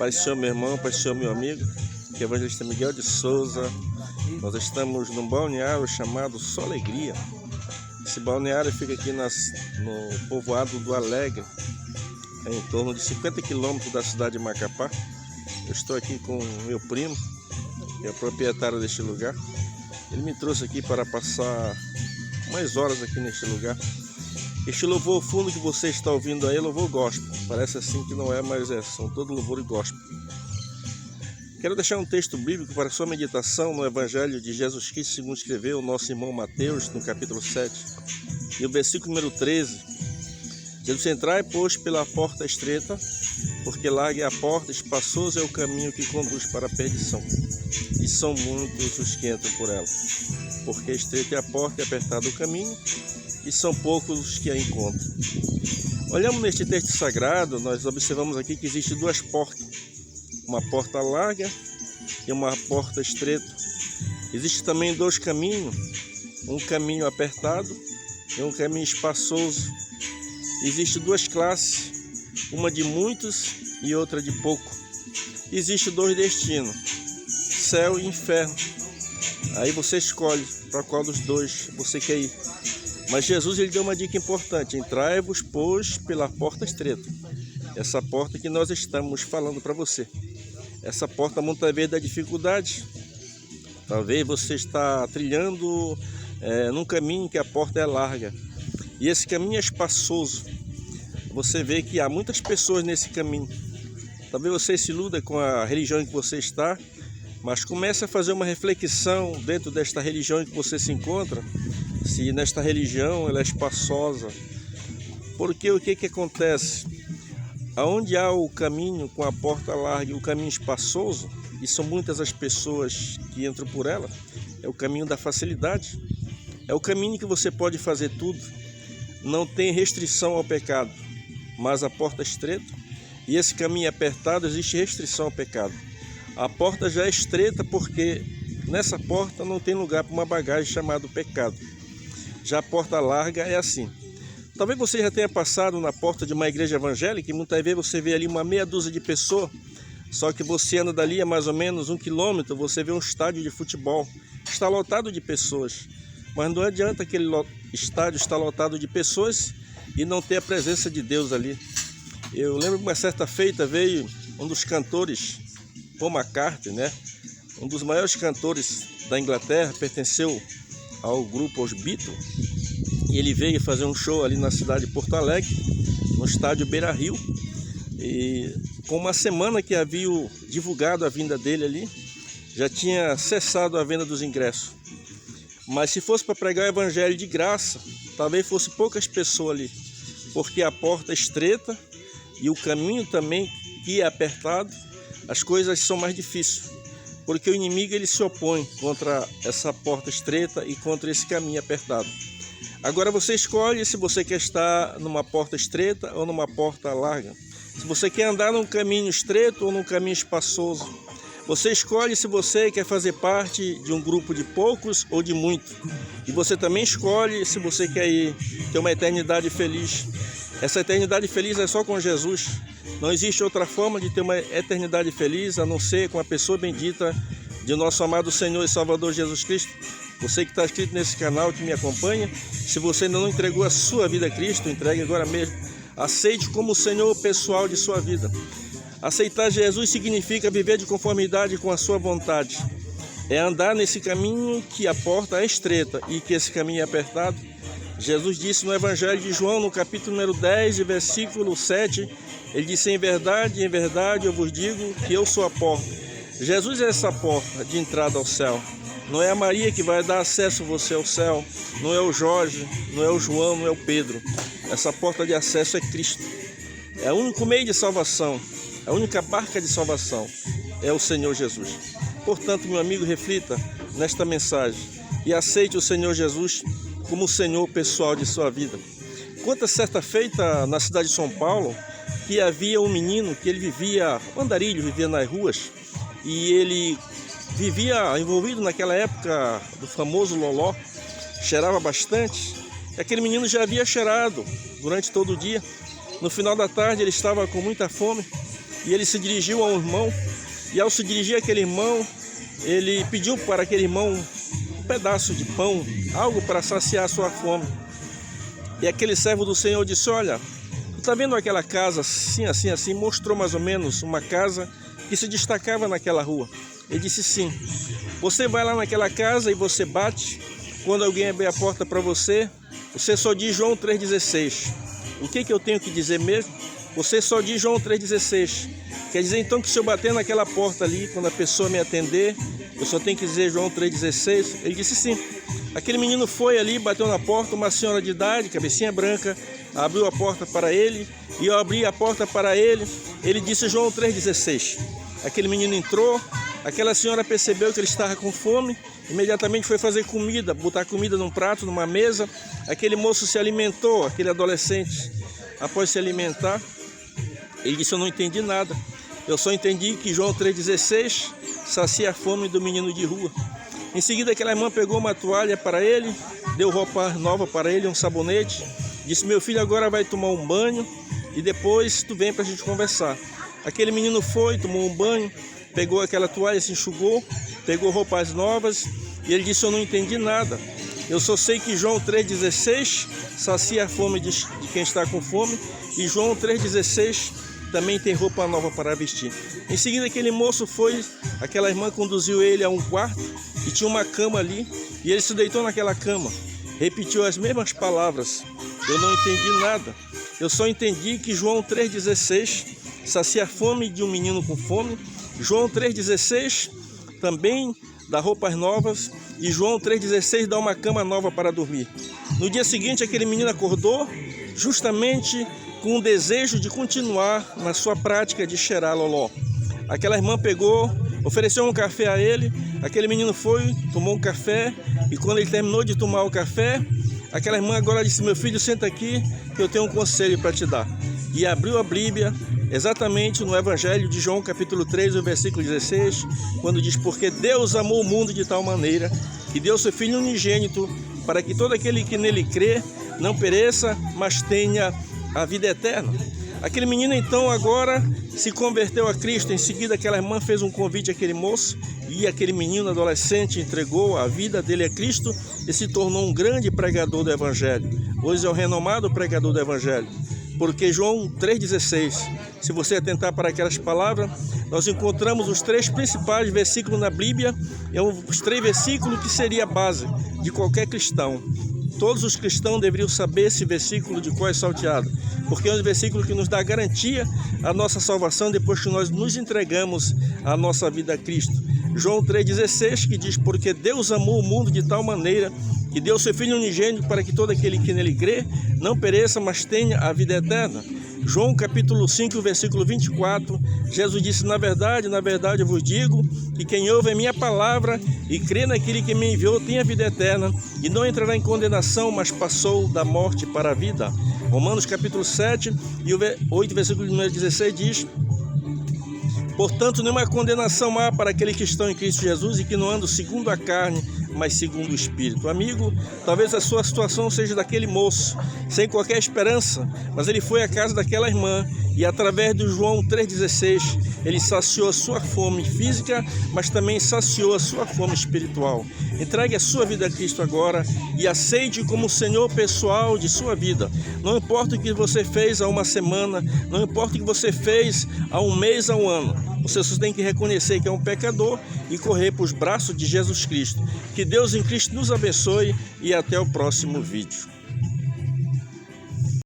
Pai Senhor, meu irmão, Pai Senhor, meu amigo, que é o evangelista Miguel de Souza. Nós estamos num balneário chamado Só Alegria. Esse balneário fica aqui no povoado do Alegre, em torno de 50 quilômetros da cidade de Macapá. Eu estou aqui com meu primo, que é o proprietário deste lugar. Ele me trouxe aqui para passar umas horas aqui neste lugar. Este louvor fundo que você está ouvindo aí é louvor gospel. Parece assim que não é, mas são todo louvor e gospel. Quero deixar um texto bíblico para sua meditação no Evangelho de Jesus Cristo, segundo escreveu o nosso irmão Mateus, no capítulo 7. E o versículo número 13. Jesus: entrai, pois, pela porta estreita, porque larga é a porta, espaçoso é o caminho que conduz para a perdição, e são muitos os que entram por ela. Porque estreita é a porta e apertado o caminho, e são poucos os que a encontram. Olhamos neste texto sagrado, nós observamos aqui que existem duas portas, uma porta larga e uma porta estreita. Existem também dois caminhos, um caminho apertado e um caminho espaçoso. Existem duas classes, uma de muitos e outra de pouco. Existem dois destinos, céu e inferno. Aí você escolhe para qual dos dois você quer ir. Mas Jesus ele deu uma dica importante: entrai-vos, pois, pela porta estreita. Essa porta que nós estamos falando para você. Essa porta muitas vezes dá dificuldade. Talvez você está trilhando num caminho que a porta é larga. E esse caminho é espaçoso. Você vê que há muitas pessoas nesse caminho. Talvez você se iluda com a religião em que você está, mas comece a fazer uma reflexão dentro desta religião em que você se encontra. Se nesta religião ela é espaçosa. Porque o que acontece? Aonde há o caminho com a porta larga e o caminho espaçoso, e são muitas as pessoas que entram por ela, é o caminho da facilidade. É o caminho que você pode fazer tudo. Não tem restrição ao pecado. Mas a porta é estreita e esse caminho apertado, existe restrição ao pecado. A porta já é estreita porque nessa porta não tem lugar para uma bagagem chamada pecado. Já a porta larga é assim. Talvez você já tenha passado na porta de uma igreja evangélica e muitas vezes você vê ali uma meia dúzia de pessoas, só que você anda dali a mais ou menos 1 quilômetro, você vê um estádio de futebol, está lotado de pessoas. Mas não adianta aquele estádio estar lotado de pessoas e não ter a presença de Deus ali. Eu lembro que uma certa feita veio um dos cantores, Paul McCartney, né? Um dos maiores cantores da Inglaterra, pertenceu ao grupo Os Beatles. E ele veio fazer um show ali na cidade de Porto Alegre, no estádio Beira-Rio. E com uma semana que havia divulgado a vinda dele ali, já tinha cessado a venda dos ingressos. Mas se fosse para pregar o evangelho de graça, talvez fosse poucas pessoas ali, porque a porta é estreita e o caminho também que é apertado, as coisas são mais difíceis, porque o inimigo ele se opõe contra essa porta estreita e contra esse caminho apertado. Agora você escolhe se você quer estar numa porta estreita ou numa porta larga. Se você quer andar num caminho estreito ou num caminho espaçoso. Você escolhe se você quer fazer parte de um grupo de poucos ou de muitos. E você também escolhe se você quer ter uma eternidade feliz. Essa eternidade feliz é só com Jesus. Não existe outra forma de ter uma eternidade feliz a não ser com a pessoa bendita de nosso amado Senhor e Salvador Jesus Cristo. Você que está inscrito nesse canal, que me acompanha, se você ainda não entregou a sua vida a Cristo, entregue agora mesmo. Aceite como o Senhor pessoal de sua vida. Aceitar Jesus significa viver de conformidade com a sua vontade. É andar nesse caminho que a porta é estreita e que esse caminho é apertado. Jesus disse no Evangelho de João, no capítulo número 10, versículo 7, ele disse: em verdade, eu vos digo que eu sou a porta. Jesus é essa porta de entrada ao céu. Não é a Maria que vai dar acesso a você ao céu, não é o Jorge, não é o João, não é o Pedro. Essa porta de acesso é Cristo. É o único meio de salvação, a única barca de salvação é o Senhor Jesus. Portanto, meu amigo, reflita nesta mensagem e aceite o Senhor Jesus como o Senhor pessoal de sua vida. Conta certa feita na cidade de São Paulo que havia um menino que ele vivia andarilho, vivia nas ruas, e ele vivia envolvido naquela época do famoso loló, cheirava bastante. E aquele menino já havia cheirado durante todo o dia. No final da tarde ele estava com muita fome e ele se dirigiu a um irmão, e ao se dirigir àquele irmão, ele pediu para aquele irmão um pedaço de pão, algo para saciar sua fome. E aquele servo do Senhor disse: olha, tu está vendo aquela casa assim, assim, assim? Mostrou mais ou menos uma casa que se destacava naquela rua. Ele disse: sim. Você vai lá naquela casa e você bate. Quando alguém abrir a porta para você, você só diz João 3,16. O que eu tenho que dizer mesmo? Você só diz João 3,16. Quer dizer então que se eu bater naquela porta ali, quando a pessoa me atender, eu só tenho que dizer João 3,16? Ele disse sim. Aquele menino foi ali, bateu na porta, uma senhora de idade, cabecinha branca, abriu a porta para ele, e ao abrir a porta para ele, ele disse João 3,16. Aquele menino entrou, aquela senhora percebeu que ele estava com fome, imediatamente foi fazer comida, botar comida num prato, numa mesa. Aquele moço se alimentou, aquele adolescente, após se alimentar, ele disse: eu não entendi nada, eu só entendi que João 3,16 sacia a fome do menino de rua. Em seguida, aquela irmã pegou uma toalha para ele, deu roupa nova para ele, um sabonete, disse: meu filho agora vai tomar um banho e depois tu vem para a gente conversar. Aquele menino foi, tomou um banho, pegou aquela toalha, se enxugou, pegou roupas novas e ele disse: eu não entendi nada, eu só sei que João 3,16 sacia a fome de quem está com fome, e João 3,16 também tem roupa nova para vestir. Em seguida, aquele moço foi, aquela irmã conduziu ele a um quarto e tinha uma cama ali, e ele se deitou naquela cama, repetiu as mesmas palavras: eu não entendi nada, eu só entendi que João 3,16 sacia a fome de um menino com fome, João 3,16 também dá roupas novas, e João 3,16 dá uma cama nova para dormir. No dia seguinte, aquele menino acordou justamente com o desejo de continuar na sua prática de cheirar loló. Aquela irmã pegou, ofereceu um café a ele, aquele menino foi, tomou um café, e quando ele terminou de tomar o café, aquela irmã agora disse: meu filho, senta aqui que eu tenho um conselho para te dar. E abriu a Bíblia exatamente no Evangelho de João, capítulo 3, o versículo 16, quando diz: porque Deus amou o mundo de tal maneira que deu seu Filho unigênito, para que todo aquele que nele crê não pereça, mas tenha a vida eterna. Aquele menino então agora se converteu a Cristo. Em seguida, aquela irmã fez um convite àquele moço, e aquele menino adolescente entregou a vida dele a Cristo e se tornou um grande pregador do Evangelho. Hoje é o renomado pregador do Evangelho. Porque João 3,16, se você atentar para aquelas palavras, nós encontramos os 3 principais versículos na Bíblia, os 3 versículos que seria a base de qualquer cristão. Todos os cristãos deveriam saber esse versículo de cor salteado, porque é um versículo que nos dá garantia à nossa salvação depois que nós nos entregamos a nossa vida a Cristo. João 3,16, que diz: porque Deus amou o mundo de tal maneira que deu seu Filho unigênito, para que todo aquele que nele crê não pereça, mas tenha a vida eterna. João capítulo 5, versículo 24, Jesus disse: na verdade eu vos digo que quem ouve a minha palavra e crê naquele que me enviou tem a vida eterna, e não entrará em condenação, mas passou da morte para a vida. Romanos capítulo 7 e o 8, versículo número 16 diz: portanto, nenhuma condenação há para aqueles que estão em Cristo Jesus e que não andam segundo a carne, mas segundo o Espírito. Amigo, talvez a sua situação seja daquele moço, sem qualquer esperança, mas ele foi à casa daquela irmã e através do João 3,16, ele saciou a sua fome física, mas também saciou a sua fome espiritual. Entregue a sua vida a Cristo agora e aceite como o Senhor pessoal de sua vida. Não importa o que você fez há uma semana, não importa o que você fez há um mês, há um ano. Você só tem que reconhecer que é um pecador e correr para os braços de Jesus Cristo. Que Deus em Cristo nos abençoe e até o próximo vídeo.